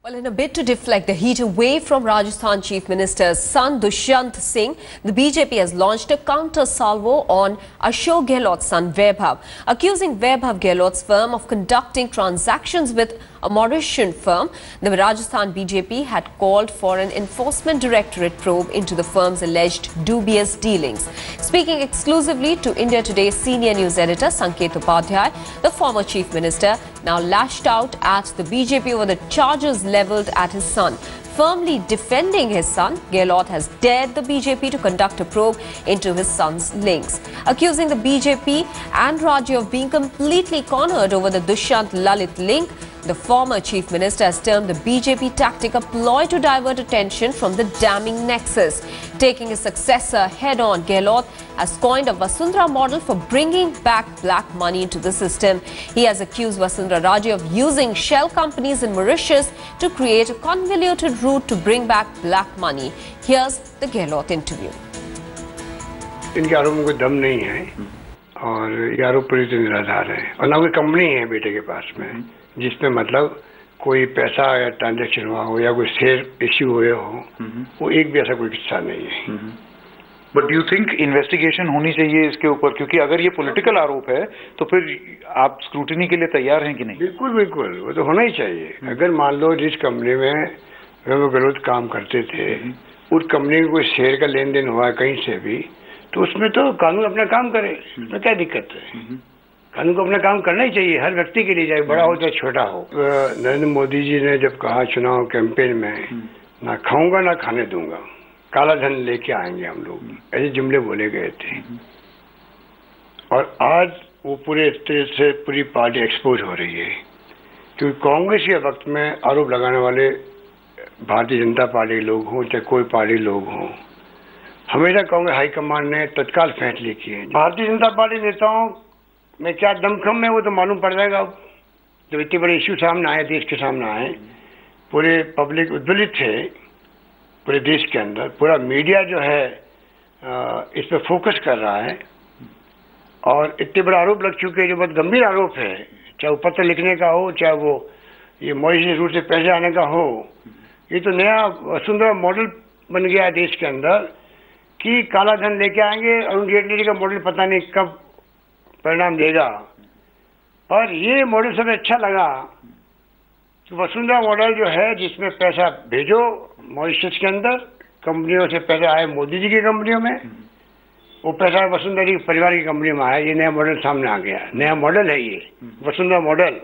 Well, in a bid to deflect the heat away from Rajasthan Chief Minister's son Dushyant Singh, the BJP has launched a counter-salvo on Ashok Gehlot's son Vaibhav, accusing Vaibhav Gehlot's firm of conducting transactions with a Mauritian firm. The Rajasthan BJP had called for an enforcement directorate probe into the firm's alleged dubious dealings. Speaking exclusively to India Today's senior news editor Sanket Upadhyay, the former chief minister now lashed out at the BJP over the charges levelled at his son. Firmly defending his son, Gehlot has dared the BJP to conduct a probe into his son's links, accusing the BJP and Rajya of being completely cornered over the Dushyant Lalit link. The former chief minister has termed the BJP tactic a ploy to divert attention from the damning nexus. Taking his successor head-on, Gehlot has coined a Vasundhara model for bringing back black money into the system. He has accused Vasundhara Raje of using shell companies in Mauritius to create a convoluted route to bring back black money. Here's the Gehlot interview. इनके आरोपों में कोई दम नहीं है और ये आरोप पूरी तरह निराधार है और ना कोई कंपनी है बेटे के पास में जिसमें मतलब कोई पैसा या ट्रांजैक्शन हुआ हो या कोई शेयर इश्यू हुए हो, वो एक भी ऐसा कोई किस्सा नहीं है। बट यू थिंक इन्वेस्टिगेशन होनी चाहिए इसके ऊपर, क्योंकि अगर ये पॉलिटिकल आरोप है तो फिर आप स्क्रूटिनी के लिए तैयार हैं कि नहीं? बिल्कुल बिल्कुल, वो तो होना ही चाहिए। अगर मान लो जिस कंपनी में वैभव गहलोत काम करते थे उस कंपनी में कोई शेयर का लेन देन हुआ कहीं से भी, तो उसमें तो कानून अपना काम करे, उसमें क्या दिक्कत है? कानून को अपना काम करना ही चाहिए, हर व्यक्ति के लिए, चाहे बड़ा हो चाहे छोटा हो। नरेंद्र मोदी जी ने जब कहा चुनाव कैंपेन में, ना खाऊंगा ना खाने दूंगा, काला धन लेके आएंगे हम लोग, ऐसे जुमले बोले गए थे। और आज वो पूरे तरह से पूरी पार्टी एक्सपोज हो रही है, क्योंकि कांग्रेस के वक्त में आरोप लगाने वाले भारतीय जनता पार्टी के लोग हों चाहे कोई पार्टी लोग हों, हमेशा कांग्रेस हाईकमान ने तत्काल फैसले किए। भारतीय जनता पार्टी नेताओं में क्या दमखम है वो तो मालूम पड़ जाएगा। जब इतने बड़े इश्यू सामने आए, देश के सामने आए, पूरे पब्लिक उद्वेलित थे, पूरे देश के अंदर पूरा मीडिया जो है इस पर फोकस कर रहा है और इतने बड़ा आरोप लग चुके हैं जो बहुत गंभीर आरोप है, चाहे वो पत्र लिखने का हो चाहे वो ये मॉरिशस रूट से पैसे आने का हो। ये तो नया वसुंधरा मॉडल बन गया है देश के अंदर कि काला धन लेके आएंगे। अरुण जेटली का मॉडल पता नहीं कब परिणाम देगा, पर ये मॉडल सबसे अच्छा लगा कि वसुंधरा मॉडल जो है जिसमें पैसा भेजो मॉरिशस के अंदर, कंपनियों से पैसा आए मोदी जी की कंपनियों में, वो पैसा वसुंधरा जी परिवार की कंपनी में आया। ये नया मॉडल सामने आ गया, नया मॉडल है ये वसुंधरा मॉडल।